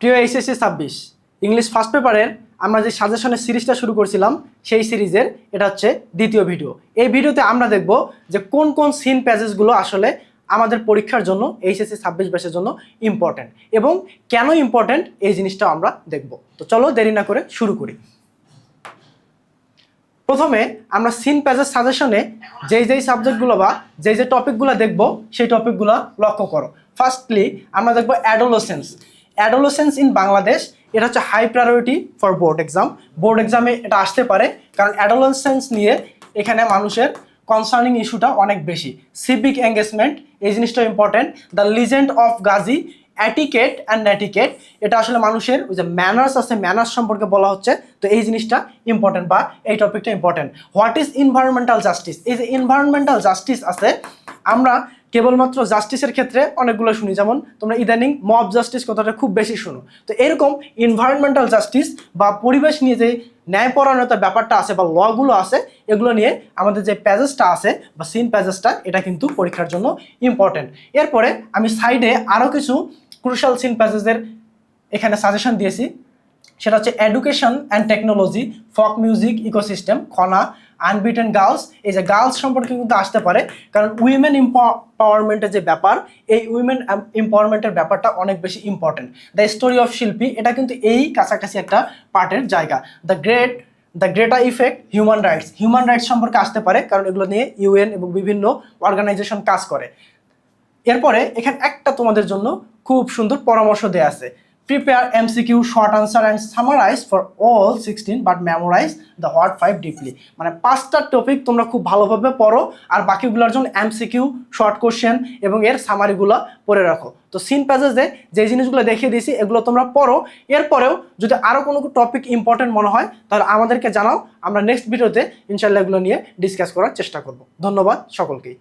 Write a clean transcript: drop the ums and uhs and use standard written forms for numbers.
প্রিয় HSC 26 English first পেপারের আমরা যে সাজেশনের সিরিজটা শুরু করছিলাম সেই সিরিজের এটা হচ্ছে দ্বিতীয় ভিডিও। এই ভিডিওতে আমরা দেখব যে কোন কোন সিন প্যাসেজগুলো আসলে আমাদের পরীক্ষার জন্য এইচএসসি 26 ব্যাচের জন্য ইম্পর্ট্যান্ট এবং কেন ইম্পর্ট্যান্ট এই জিনিসটা আমরা দেখব। তো চলো দেরি না করে শুরু করি। প্রথমে আমরা সিন প্যাসেজ সাজেশনে যেই সাবজেক্টগুলো বা যেই টপিকগুলো দেখব সেই টপিকগুলো লক্ষ্য করো। ফার্স্টলি আমরা দেখব অ্যাডোলেসেন্স ইন বাংলাদেশ। এটা হচ্ছে হাই প্রায়োরিটি ফর বোর্ড এক্সামে এটা আসতে পারে, কারণ অ্যাডোলেসেন্স নিয়ে এখানে মানুষের কনসার্নিং ইস্যুটা অনেক বেশি। সিভিক এঙ্গেজমেন্ট এই জিনিসটা important. The legend of Gazi, etiquette and netiquette, এটা আসলে মানুষের ওই যে ম্যানার্স আছে, ম্যানার্স সম্পর্কে বলা হচ্ছে। তো এই জিনিসটা ইম্পর্টেন্ট বা এই টপিকটা important. What is environmental justice? এই যে এনভায়রনমেন্টাল জাস্টিস আছে, আমরা কেবলমাত্র জাস্টিসের ক্ষেত্রে অনেকগুলো শুনি, যেমন তোমরা ইদানিং মব জাস্টিস কথাটা খুব বেশি শুনো। তো এরকম এনভায়রনমেন্টাল জাস্টিস বা পরিবেশ নিয়ে যে ন্যায়পরায়ণতার ব্যাপারটা আছে বা লগুলো আছে, এগুলো নিয়ে আমাদের যে প্যাসেজটা আছে বা সিন প্যাসেজটা, এটা কিন্তু পরীক্ষার জন্য ইম্পর্টেন্ট। এরপরে আমি সাইডে আরও কিছু ক্রুশাল সিন প্যাসেজের এখানে সাজেশন দিয়েছি। সেটা হচ্ছে এডুকেশন অ্যান্ড টেকনোলজি, ফক music ecosystem, Khana, unbeaten girls. এই যে গার্লস সম্পর্কে কিন্তু আসতে পারে, কারণ উইমেন এম্পাওয়ারমেন্টের যে ব্যাপার, এই উইমেন এম্পাওয়ারমেন্টের ব্যাপারটা অনেক বেশি ইম্পর্টেন্ট। দ্য স্টোরি অফ শিল্পী, এটা কিন্তু এই কাছাকাছি একটা পার্টের জায়গা। The greater effect, human rights সম্পর্কে আসতে পারে, কারণ এগুলো নিয়ে ইউএন এবং বিভিন্ন অর্গানাইজেশন কাজ করে। এরপরে এখানে একটা তোমাদের জন্য খুব সুন্দর পরামর্শ দেওয়া আছে। Prepare MCQ, short answer and summarise for all 16 but memorise the what 5 deeply. মানে 5টা টপিক তোমরা খুব ভালোভাবে পড়ো, আর বাকিগুলোর জন্য এমসিকিউ, শর্ট কোশ্চেন এবং এর সামারিগুলো পড়ে রাখো। তো সিন প্যাসেজে যে জিনিসগুলো দেখিয়ে দিয়েছি এগুলো তোমরা পড়ো। এরপরেও যদি আরও কোনো টপিক ইম্পর্টেন্ট মনে হয় তাহলে আমাদেরকে জানাও, আমরা নেক্সট ভিডিওতে ইনশাল্লাহ এগুলো নিয়ে ডিসকাস করার চেষ্টা করব। ধন্যবাদ সকলকেই।